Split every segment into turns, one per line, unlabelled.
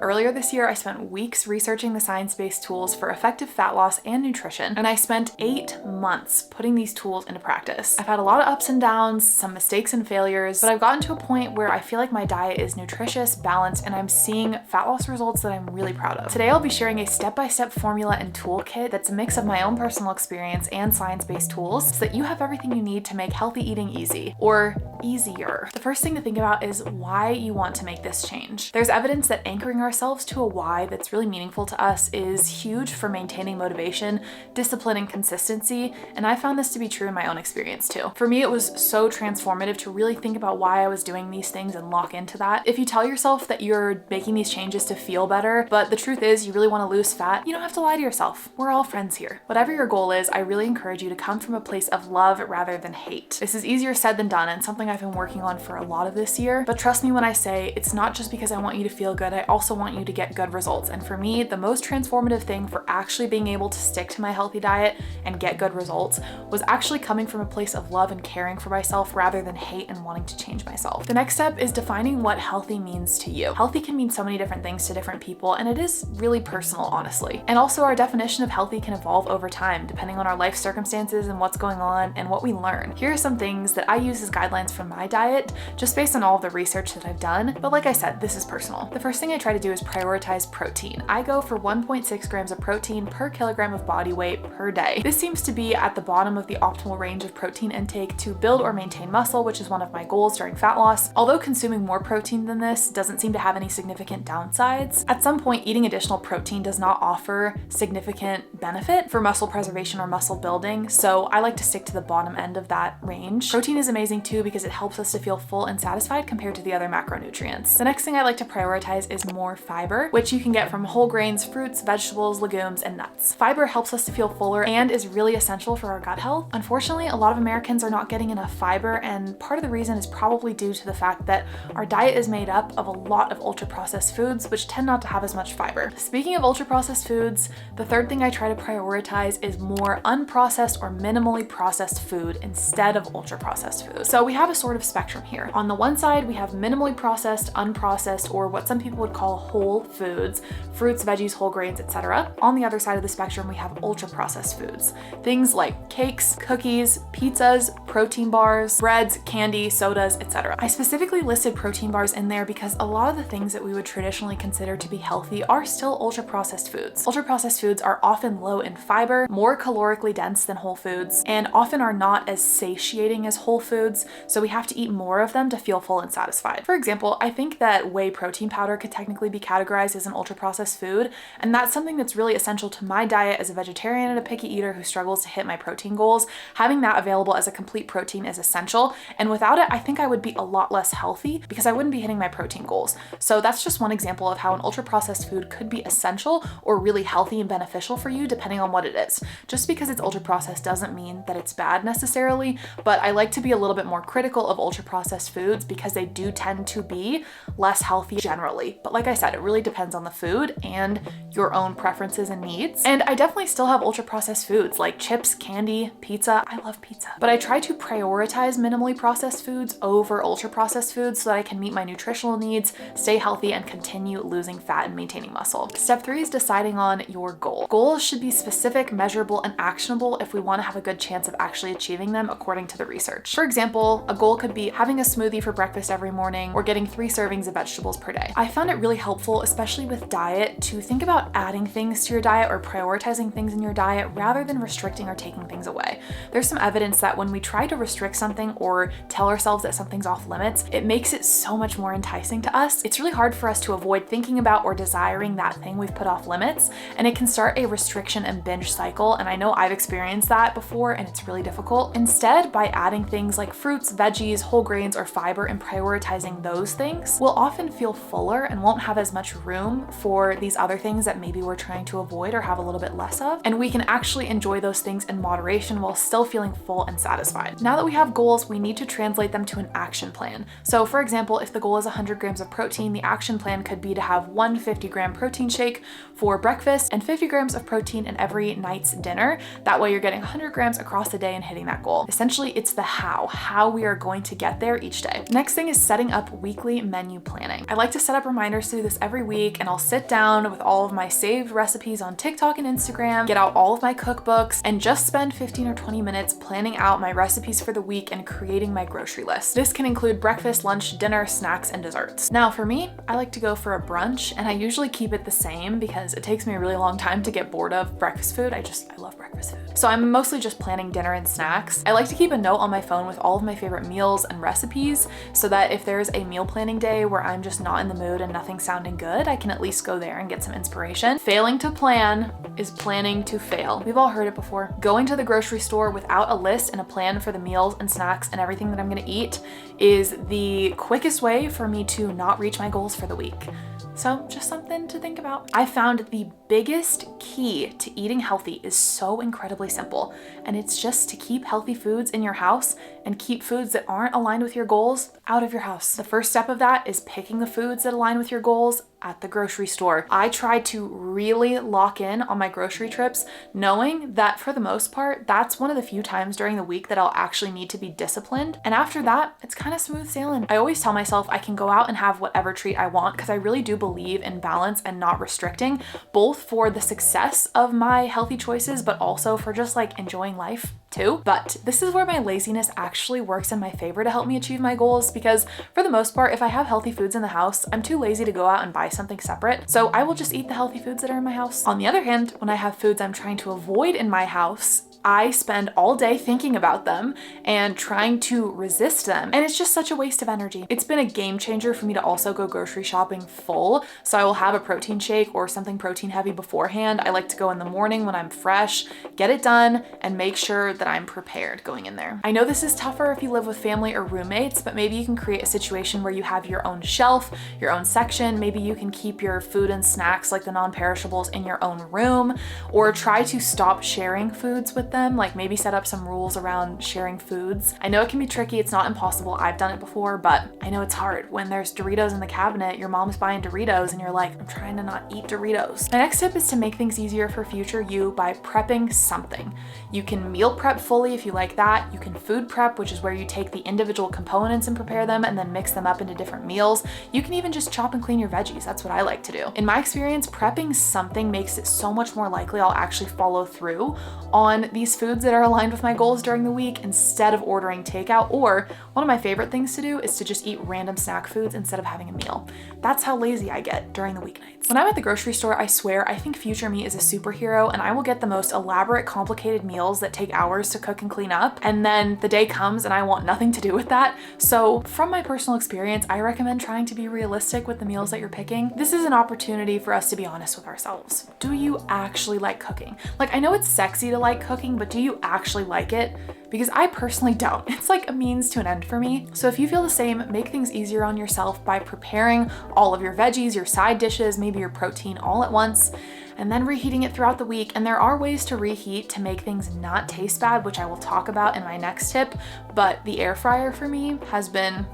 Earlier this year, I spent weeks researching the science-based tools for effective fat loss and nutrition, and I spent 8 months putting these tools into practice. I've had a lot of ups and downs, some mistakes and failures, but I've gotten to a point where I feel like my diet is nutritious, balanced, and I'm seeing fat loss results that I'm really proud of. Today, I'll be sharing a step-by-step formula and toolkit that's a mix of my own personal experience and science-based tools so that you have everything you need to make healthy eating easy, or easier. The first thing to think about is why you want to make this change. There's evidence that anchoring ourselves to a why that's really meaningful to us is huge for maintaining motivation, discipline, and consistency, and I found this to be true in my own experience too. For me, it was so transformative to really think about why I was doing these things and lock into that. If you tell yourself that you're making these changes to feel better, but the truth is you really want to lose fat, you don't have to lie to yourself. We're all friends here. Whatever your goal is, I really encourage you to come from a place of love rather than hate. This is easier said than done and something I've been working on for a lot of this year, but trust me when I say it's not just because I want you to feel good, I also want you to get good results. And for me, the most transformative thing for actually being able to stick to my healthy diet and get good results was actually coming from a place of love and caring for myself rather than hate and wanting to change myself. The next step is defining what healthy means to you. Healthy can mean so many different things to different people, and it is really personal, honestly. And also our definition of healthy can evolve over time, depending on our life circumstances and what's going on and what we learn. Here are some things that I use as guidelines for my diet, just based on all of the research that I've done. But like I said, this is personal. The first thing I try to do is prioritize protein. I go for 1.6 grams of protein per kilogram of body weight per day. This seems to be at the bottom of the optimal range of protein intake to build or maintain muscle, which is one of my goals during fat loss. Although consuming more protein than this doesn't seem to have any significant downsides, at some point eating additional protein does not offer significant benefit for muscle preservation or muscle building, so I like to stick to the bottom end of that range. Protein is amazing too because it helps us to feel full and satisfied compared to the other macronutrients. The next thing I like to prioritize is more fiber, which you can get from whole grains, fruits, vegetables, legumes, and nuts. Fiber helps us to feel fuller and is really essential for our gut health. Unfortunately, a lot of Americans are not getting enough fiber, and part of the reason is probably due to the fact that our diet is made up of a lot of ultra-processed foods, which tend not to have as much fiber. Speaking of ultra-processed foods, the third thing I try to prioritize is more unprocessed or minimally processed food instead of ultra-processed food. So we have a sort of spectrum here. On the one side, we have minimally processed, unprocessed, or what some people would call whole foods, fruits, veggies, whole grains, etc. On the other side of the spectrum, we have ultra-processed foods. Things like cakes, cookies, pizzas, protein bars, breads, candy, sodas, etc. I specifically listed protein bars in there because a lot of the things that we would traditionally consider to be healthy are still ultra-processed foods. Ultra-processed foods are often low in fiber, more calorically dense than whole foods, and often are not as satiating as whole foods, so we have to eat more of them to feel full and satisfied. For example, I think that whey protein powder could technically be categorized as an ultra-processed food, and that's something that's really essential to my diet as a vegetarian and a picky eater who struggles to hit my protein goals. Having that available as a complete protein is essential, and without it, I think I would be a lot less healthy because I wouldn't be hitting my protein goals. So that's just one example of how an ultra-processed food could be essential or really healthy and beneficial for you depending on what it is. Just because it's ultra-processed doesn't mean that it's bad necessarily, but I like to be a little bit more critical of ultra-processed foods because they do tend to be less healthy generally. But like I said, it really depends on the food and your own preferences and needs. And I definitely still have ultra-processed foods like chips, candy, pizza. I love pizza. But I try to prioritize minimally processed foods over ultra-processed foods so that I can meet my nutritional needs, stay healthy, and continue losing fat and maintaining muscle. Step 3 is deciding on your goal. Goals should be specific, measurable, and actionable if we want to have a good chance of actually achieving them according to the research. For example, a goal could be having a smoothie for breakfast every morning or getting 3 servings of vegetables per day. I found it really helpful, especially with diet, to think about adding things to your diet or prioritizing things in your diet rather than restricting or taking things away. There's some evidence that when we try to restrict something or tell ourselves that something's off limits, it makes it so much more enticing to us. It's really hard for us to avoid thinking about or desiring that thing we've put off limits, and it can start a restriction and binge cycle, and I know I've experienced that before and it's really difficult. Instead, by adding things like fruits, veggies, whole grains, or fiber and prioritizing those things, we'll often feel fuller and won't have as much room for these other things that that maybe we're trying to avoid or have a little bit less of. And we can actually enjoy those things in moderation while still feeling full and satisfied. Now that we have goals, we need to translate them to an action plan. So for example, if the goal is 100 grams of protein, the action plan could be to have one 50-gram protein shake for breakfast and 50 grams of protein in every night's dinner. That way you're getting 100 grams across the day and hitting that goal. Essentially, it's the how we are going to get there each day. Next thing is setting up weekly menu planning. I like to set up reminders to do this every week, and I'll sit down with all of my saved recipes on TikTok and Instagram, get out all of my cookbooks, and just spend 15 or 20 minutes planning out my recipes for the week and creating my grocery list. This can include breakfast, lunch, dinner, snacks, and desserts. Now for me, I like to go for a brunch, and I usually keep it the same because it takes me a really long time to get bored of breakfast food. I love breakfast food. So I'm mostly just planning dinner and snacks. I like to keep a note on my phone with all of my favorite meals and recipes so that if there's a meal planning day where I'm just not in the mood and nothing's sounding good, I can at least go there and get some inspiration. Failing to plan is planning to fail. We've all heard it before. Going to the grocery store without a list and a plan for the meals and snacks and everything that I'm gonna eat is the quickest way for me to not reach my goals for the week. So just something to think about. I found the biggest key to eating healthy is so incredibly simple, and it's just to keep healthy foods in your house and keep foods that aren't aligned with your goals out of your house. The first step of that is picking the foods that align with your goals at the grocery store. I try to really lock in on my grocery trips, knowing that for the most part, that's one of the few times during the week that I'll actually need to be disciplined. And after that, it's kind of smooth sailing. I always tell myself I can go out and have whatever treat I want because I really do believe in balance and not restricting, both for the success of my healthy choices, but also for just like enjoying life too. But this is where my laziness actually works in my favor to help me achieve my goals, because for the most part, if I have healthy foods in the house, I'm too lazy to go out and buy something separate. So I will just eat the healthy foods that are in my house. On the other hand, when I have foods I'm trying to avoid in my house, I spend all day thinking about them and trying to resist them. And it's just such a waste of energy. It's been a game changer for me to also go grocery shopping full. So I will have a protein shake or something protein heavy beforehand. I like to go in the morning when I'm fresh, get it done, and make sure that I'm prepared going in there. I know this is tougher if you live with family or roommates, but maybe you can create a situation where you have your own shelf, your own section. Maybe you can keep your food and snacks like the non-perishables in your own room, or try to stop sharing foods with them. Like maybe set up some rules around sharing foods. I know it can be tricky, it's not impossible, I've done it before, but I know it's hard. When there's Doritos in the cabinet, your mom's buying Doritos and you're like, I'm trying to not eat Doritos. My next tip is to make things easier for future you by prepping something. You can meal prep fully if you like that. You can food prep, which is where you take the individual components and prepare them and then mix them up into different meals. You can even just chop and clean your veggies. That's what I like to do. In my experience, prepping something makes it so much more likely I'll actually follow through on these foods that are aligned with my goals during the week instead of ordering takeout. Or one of my favorite things to do is to just eat random snack foods instead of having a meal. That's how lazy I get during the weeknights. When I'm at the grocery store, I swear I think future me is a superhero, and I will get the most elaborate, complicated meals that take hours to cook and clean up, and then the day comes and I want nothing to do with that. So from my personal experience, I recommend trying to be realistic with the meals that you're picking. This is an opportunity for us to be honest with ourselves. Do you actually like cooking? Like, I know it's sexy to like cooking, but do you actually like it? Because I personally don't. It's like a means to an end for me. So if you feel the same, make things easier on yourself by preparing all of your veggies, your side dishes, maybe your protein all at once, and then reheating it throughout the week. And there are ways to reheat to make things not taste bad, which I will talk about in my next tip. But the air fryer for me has been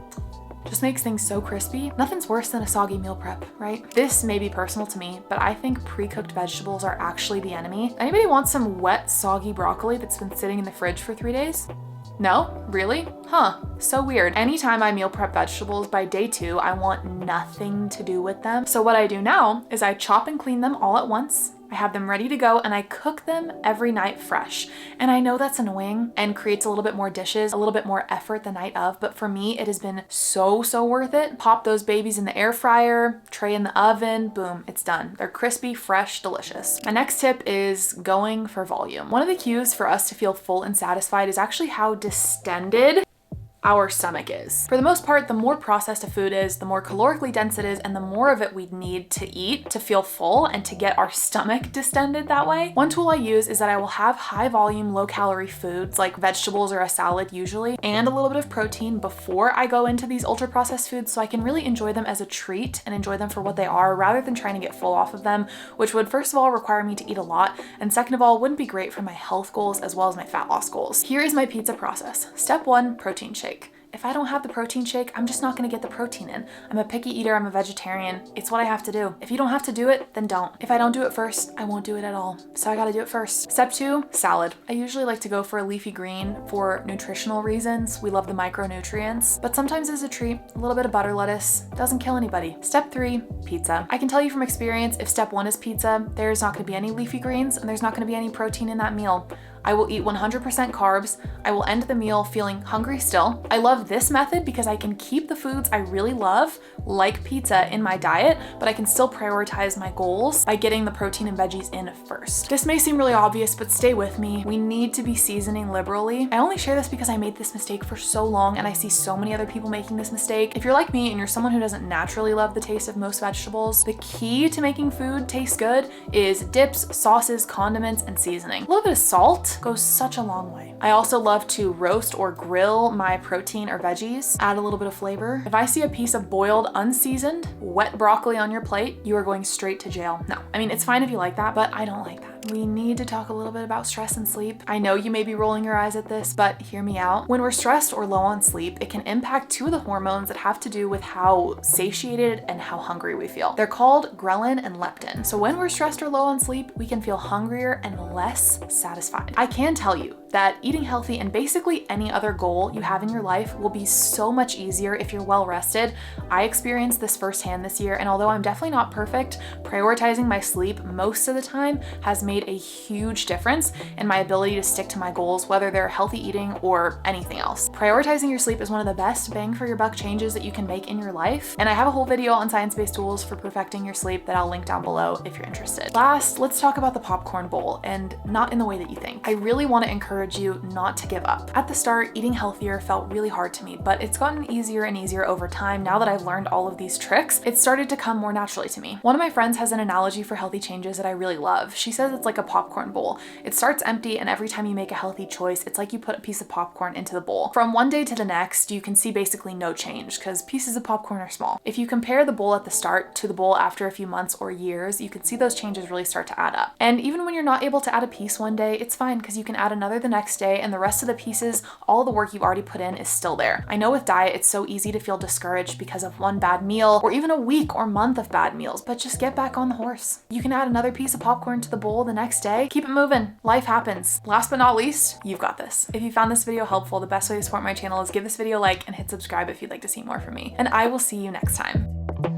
just makes things so crispy. Nothing's worse than a soggy meal prep, right? This may be personal to me, but I think pre-cooked vegetables are actually the enemy. Anybody want some wet, soggy broccoli that's been sitting in the fridge for 3 days? No? Really? Huh, so weird. Anytime I meal prep vegetables, by day 2, I want nothing to do with them. So what I do now is I chop and clean them all at once. I have them ready to go and I cook them every night fresh. And I know that's annoying and creates a little bit more dishes, a little bit more effort the night of, but for me, it has been so worth it. Pop those babies in the air fryer, tray in the oven, boom, it's done. They're crispy, fresh, delicious. My next tip is going for volume. One of the cues for us to feel full and satisfied is actually how distended our stomach is. For the most part, the more processed a food is, the more calorically dense it is, and the more of it we need to eat to feel full and to get our stomach distended that way. One tool I use is that I will have high volume, low calorie foods like vegetables or a salad usually, and a little bit of protein before I go into these ultra processed foods so I can really enjoy them as a treat and enjoy them for what they are rather than trying to get full off of them, which would first of all require me to eat a lot, and second of all wouldn't be great for my health goals as well as my fat loss goals. Here is my pizza process. Step 1, protein shake. If I don't have the protein shake, I'm just not gonna get the protein in. I'm a picky eater, I'm a vegetarian. It's what I have to do. If you don't have to do it, then don't. If I don't do it first, I won't do it at all. So I gotta do it first. Step 2, salad. I usually like to go for a leafy green for nutritional reasons. We love the micronutrients, but sometimes as a treat, a little bit of butter lettuce doesn't kill anybody. Step 3, pizza. I can tell you from experience, if step 1 is pizza, there's not gonna be any leafy greens and there's not gonna be any protein in that meal. I will eat 100% carbs. I will end the meal feeling hungry still. I love this method because I can keep the foods I really love, like pizza, in my diet, but I can still prioritize my goals by getting the protein and veggies in first. This may seem really obvious, but stay with me. We need to be seasoning liberally. I only share this because I made this mistake for so long and I see so many other people making this mistake. If you're like me and you're someone who doesn't naturally love the taste of most vegetables, the key to making food taste good is dips, sauces, condiments, and seasoning. A little bit of salt goes such a long way. I also love to roast or grill my protein or veggies, add a little bit of flavor. If I see a piece of boiled, unseasoned, wet broccoli on your plate, you are going straight to jail. No, I mean, it's fine if you like that, but I don't like that. We need to talk a little bit about stress and sleep. I know you may be rolling your eyes at this, but hear me out. When we're stressed or low on sleep, it can impact 2 of the hormones that have to do with how satiated and how hungry we feel. They're called ghrelin and leptin. So when we're stressed or low on sleep, we can feel hungrier and less satisfied. I can tell you that eating healthy and basically any other goal you have in your life will be so much easier if you're well rested. I experienced this firsthand this year, and although I'm definitely not perfect, prioritizing my sleep most of the time has made a huge difference in my ability to stick to my goals, whether they're healthy eating or anything else. Prioritizing your sleep is one of the best bang for your buck changes that you can make in your life, and I have a whole video on science-based tools for perfecting your sleep that I'll link down below if you're interested. Last, let's talk about the popcorn bowl, and not in the way that you think. I really want to encourage you not to give up. At the start, eating healthier felt really hard to me, but it's gotten easier and easier over time. Now that I've learned all of these tricks, it started to come more naturally to me. One of my friends has an analogy for healthy changes that I really love. She says it's like a popcorn bowl. It starts empty, and every time you make a healthy choice, it's like you put a piece of popcorn into the bowl. From one day to the next, you can see basically no change because pieces of popcorn are small. If you compare the bowl at the start to the bowl after a few months or years, you can see those changes really start to add up. And even when you're not able to add a piece one day, it's fine because you can add another the next day, and the rest of the pieces, all the work you've already put in is still there. I know with diet, it's so easy to feel discouraged because of one bad meal or even a week or month of bad meals, but just get back on the horse. You can add another piece of popcorn to the bowl the next day. Keep it moving. Life happens. Last but not least, you've got this. If you found this video helpful, the best way to support my channel is give this video a like and hit subscribe if you'd like to see more from me. And I will see you next time.